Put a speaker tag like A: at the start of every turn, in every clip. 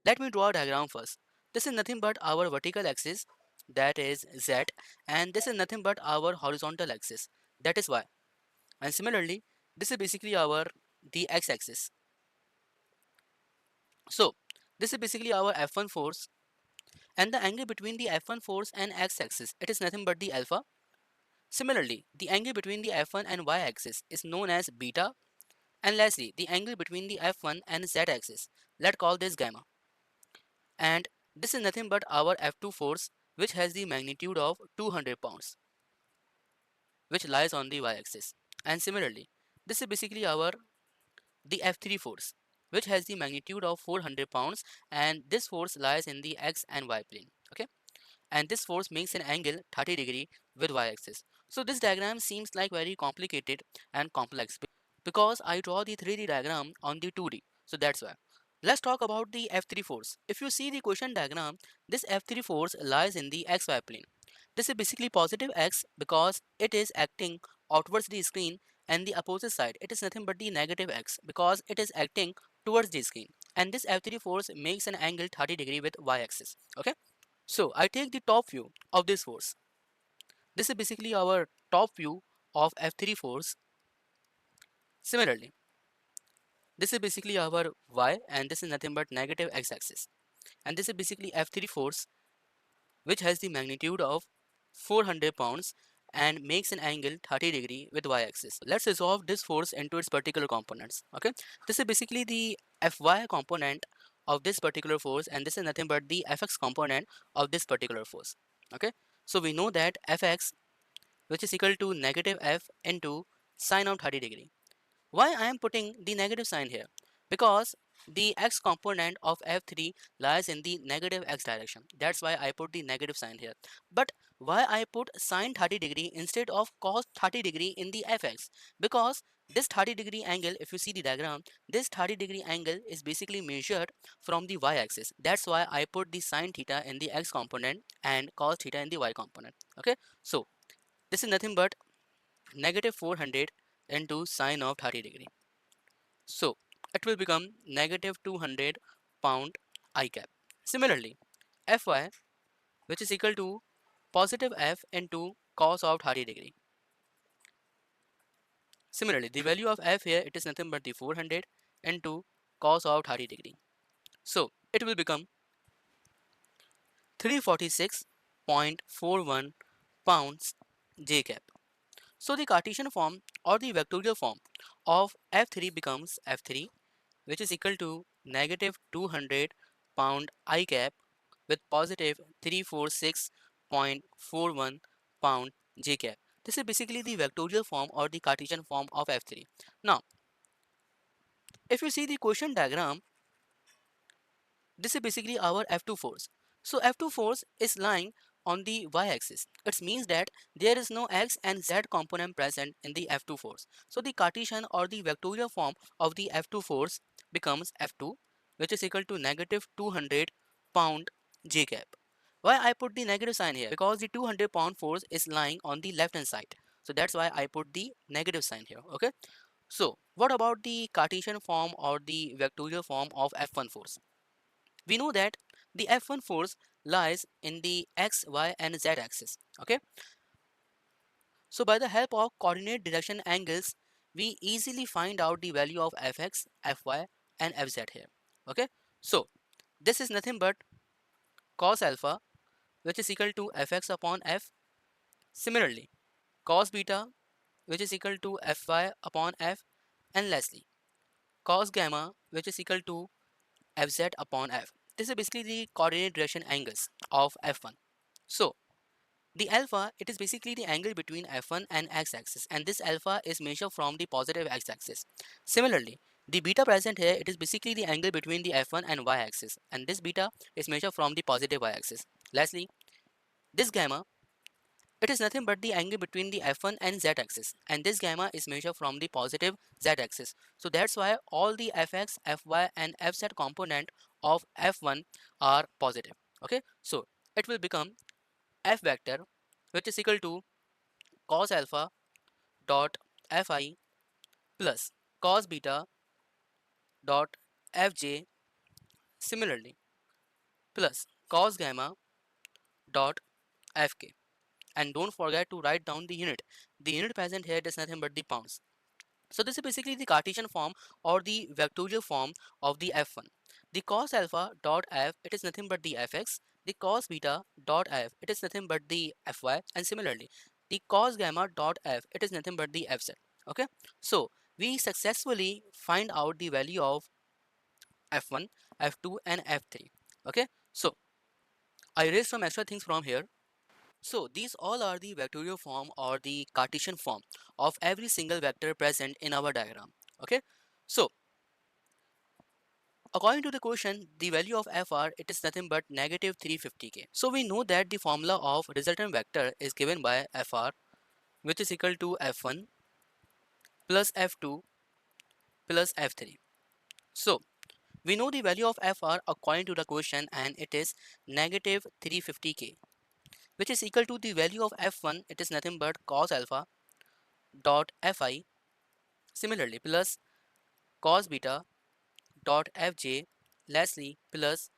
A: Let me draw a diagram first. This is nothing but our vertical axis, that is z, and this is nothing but our horizontal axis, that is y. And similarly, this is basically our the x-axis. So this is basically our F1 force, and the angle between the F1 force and x-axis, it is nothing but the alpha. Similarly, the angle between the F1 and y-axis is known as beta, and lastly, the angle between the F1 and z-axis, let's call this gamma. And this is nothing but our F2 force, which has the magnitude of 200 pounds, which lies on the y-axis. And similarly, this is basically our the F3 force, which has the magnitude of 400 pounds, and this force lies in the x and y plane. Okay, and this force makes an angle 30° with y-axis. So this diagram seems like very complicated and complex because I draw the 3D diagram on the 2D. So that's why. Let's talk about the F3 force. If you see the question diagram, this F3 force lies in the xy plane. This is basically positive x because it is acting outwards the screen, and the opposite side, it is nothing but the negative x because it is acting towards the screen. And this F3 force makes an angle 30° with y-axis. Okay. So I take the top view of this force. This is basically our top view of F3 force. Similarly, this is basically our y, and this is nothing but negative x-axis. And this is basically F3 force, which has the magnitude of 400 pounds and makes an angle 30° with y-axis. Let's resolve this force into its particular components. Okay, this is basically the Fy component of this particular force, and this is nothing but the Fx component of this particular force. Okay, so we know that Fx, which is equal to negative F into sine of 30°. Why I am putting the negative sign here? Because the x component of F3 lies in the negative x direction. That's why I put the negative sign here. But why I put sine 30° instead of cos 30° in the Fx? Because this 30° angle, if you see the diagram, this 30° angle is basically measured from the y-axis. That's why I put the sine theta in the x component and cos theta in the y component. Okay, so this is nothing but negative 400 into sine of 30°. So it will become negative 200 pound I cap. Similarly, Fy, which is equal to positive F into cos of 30°. Similarly, the value of F here, it is nothing but the 400 into cos of 30°. So it will become 346.41 pounds J cap. So the Cartesian form or the vectorial form of F3 becomes F3, which is equal to negative 200 pound I cap with positive 346.41 pound J cap. This is basically the vectorial form or the Cartesian form of F3. Now, if you see the question diagram, this is basically our F2 force. So F2 force is lying on the y-axis. It means that there is no x and z component present in the F2 force. So the Cartesian or the vectorial form of the F2 force becomes F2, which is equal to negative 200 pound J cap. Why I put the negative sign here? Because the 200-pound force is lying on the left hand side. So that's why I put the negative sign here. Okay. So what about the Cartesian form or the vectorial form of F1 force? We know that the F1 force lies in the x, y and z axis. Okay, so by the help of coordinate direction angles, we easily find out the value of Fx, Fy and Fz here. Okay, so this is nothing but cos alpha, which is equal to Fx upon F. Similarly, cos beta, which is equal to Fy upon F, and lastly cos gamma, which is equal to Fz upon F. This is basically the coordinate direction angles of F1. So the alpha, it is basically the angle between F1 and x-axis, and this alpha is measured from the positive x-axis. Similarly, the beta present here, it is basically the angle between the F1 and y-axis, and this beta is measured from the positive y-axis. Lastly, this gamma, it is nothing but the angle between the F1 and z-axis, and this gamma is measured from the positive z-axis. So that's why all the Fx, Fy and Fz component of F1 are positive. Okay, so it will become F vector, which is equal to cos alpha dot Fi plus cos beta dot Fj. Similarly, plus cos gamma dot fk. And don't forget to write down the unit. The unit present here is nothing but the pounds. So this is basically the Cartesian form or the vectorial form of the f1. The cos alpha dot f, it is nothing but the fx. The cos beta dot f, it is nothing but the fy. And similarly, the cos gamma dot f, it is nothing but the fz. Okay. So we successfully find out the value of f1, f2 and f3. Okay. So I erased some extra things from here. So these all are the vectorial form or the Cartesian form of every single vector present in our diagram. Okay. So according to the question, the value of fr, it is nothing but negative 350k. So we know that the formula of resultant vector is given by fr, which is equal to f1 plus f2 plus f3. So we know the value of fr according to the question, and it is negative 350k, which is equal to the value of f1, it is nothing but cos alpha dot fi, similarly plus cos beta dot fj, lastly plus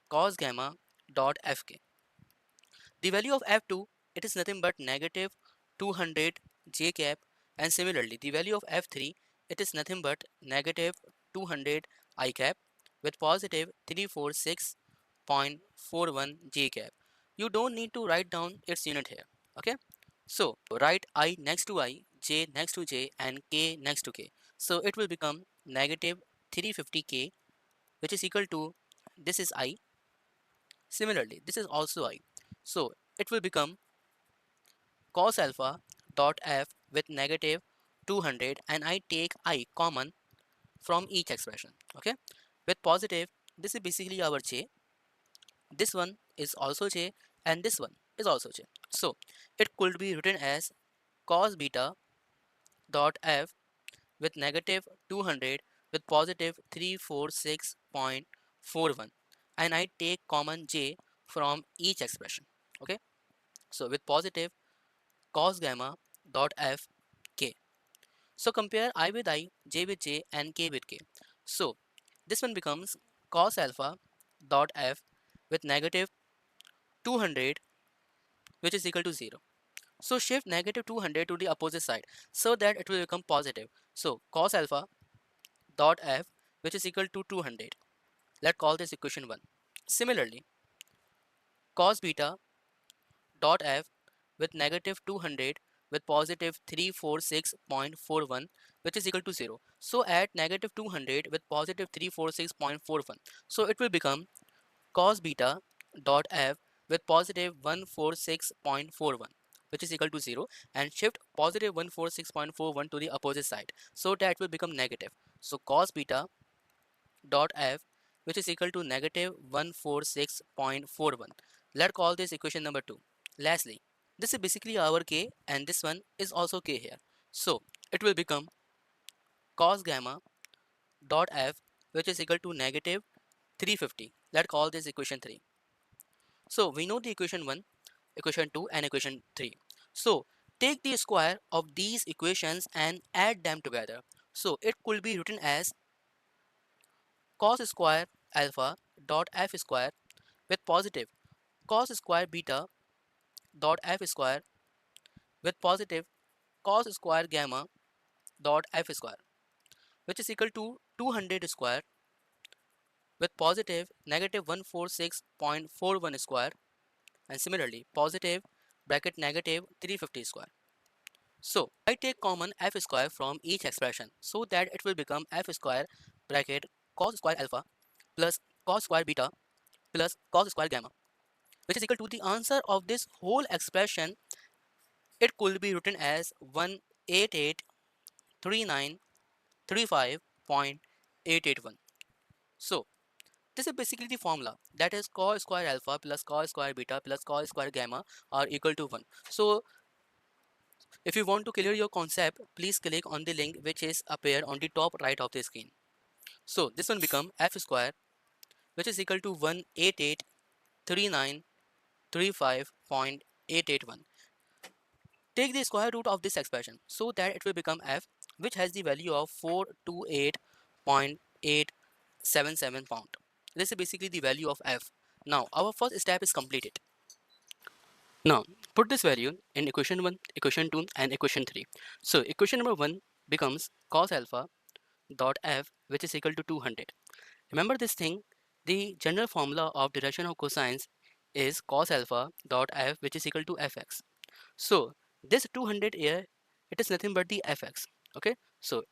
A: cos gamma dot fk. The value of f2, it is nothing but negative 200 j cap, and similarly the value of f3, it is nothing but negative 200 I cap with positive 346.41 j cap. You don't need to write down its unit here. Okay. So write I next to I, j next to j and k next to k. So it will become negative 350k, which is equal to, this is I, similarly this is also I. So it will become cos alpha dot f with negative 200, and I take I common from each expression. Okay. With positive, this is basically our j, this one is also j, and this one is also j. So it could be written as cos beta dot f with negative 200 with positive 346.41, and I take common j from each expression. Okay. So with positive cos gamma dot f k. So compare I with I, j with j and k with k. So this one becomes cos alpha dot f with negative 200, which is equal to 0. So shift negative 200 to the opposite side so that it will become positive. So cos alpha dot f, which is equal to 200. Let's call this equation 1. Similarly, cos beta dot f with negative 200 with positive 346.41, which is equal to 0. So add negative 200 with positive 346.41. So it will become cos beta dot f with positive 146.41, which is equal to 0, and shift positive 146.41 to the opposite side so that will become negative. So cos beta dot f, which is equal to negative 146.41. Let's call this equation number 2. Lastly, this is basically our k, and this one is also k here. So it will become cos gamma dot f, which is equal to negative 350. Let's call this equation 3. So we know the equation 1, equation 2 and equation 3. So take the square of these equations and add them together. So it could be written as cos square alpha dot f square with positive cos square beta dot f square with positive cos square gamma dot f square, which is equal to 200 square with positive negative 146.41 square, and similarly positive bracket negative 350 square. So I take common f square from each expression so that it will become f square bracket cos square alpha plus cos square beta plus cos square gamma, which is equal to the answer of this whole expression. It could be written as 1883935.881. So this is basically the formula, that is cos square alpha plus cos square beta plus cos square gamma are equal to 1. So if you want to clear your concept, please click on the link which is appear on the top right of the screen. So this one become f square, which is equal to 1883935.881. Take the square root of this expression so that it will become f, which has the value of 428.877 pound. This is basically the value of f. Now our first step is completed. Now put this value in equation 1, equation 2 and equation 3. So equation number 1 becomes cos alpha dot f which is equal to 200. Remember this thing, the general formula of direction of cosines is cos alpha dot f which is equal to fx. So this 200 here, it is nothing but the fx. Okay, so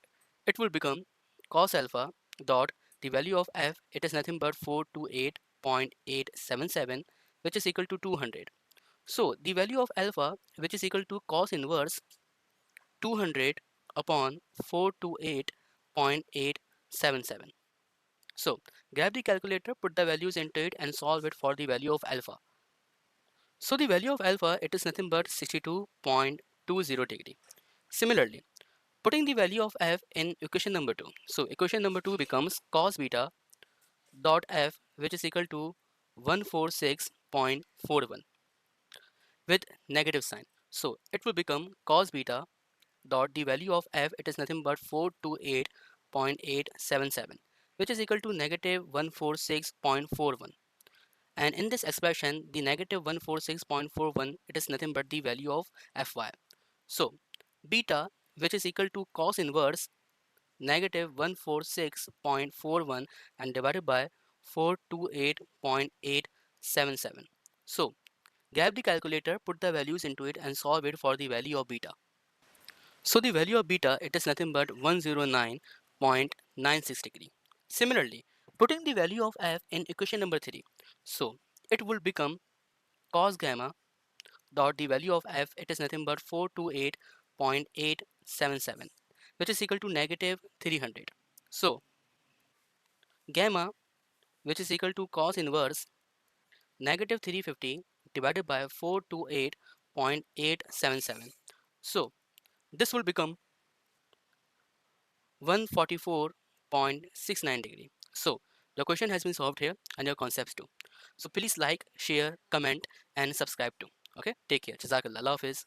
A: it will become cos alpha dot the value of f, it is nothing but 428.877 which is equal to 200. So the value of alpha which is equal to cos inverse 200 upon 428.877. So grab the calculator, put the values into it and solve it for the value of alpha. So the value of alpha, it is nothing but 62.20 degree. Similarly, putting the value of f in equation number 2. So equation number 2 becomes cos beta dot f which is equal to 146.41 with negative sign. So it will become cos beta dot the value of f, it is nothing but 428.877 which is equal to negative 146.41. And in this expression, the negative 146.41, it is nothing but the value of fy. So beta, which is equal to cos inverse negative 146.41 and divided by 428.877. So grab the calculator, put the values into it and solve it for the value of beta. So the value of beta, it is nothing but 109.96 degree. Similarly, putting the value of f in equation number 3. So it will become cos gamma dot the value of f, it is nothing but 428.877 which is equal to negative 300. So gamma, which is equal to cos inverse negative 350 divided by 428.877. So this will become 144.69 degree. So your question has been solved here and your concepts too. So please like, share, comment and subscribe too. Okay, take care. Jazakallah. Allah Hafiz.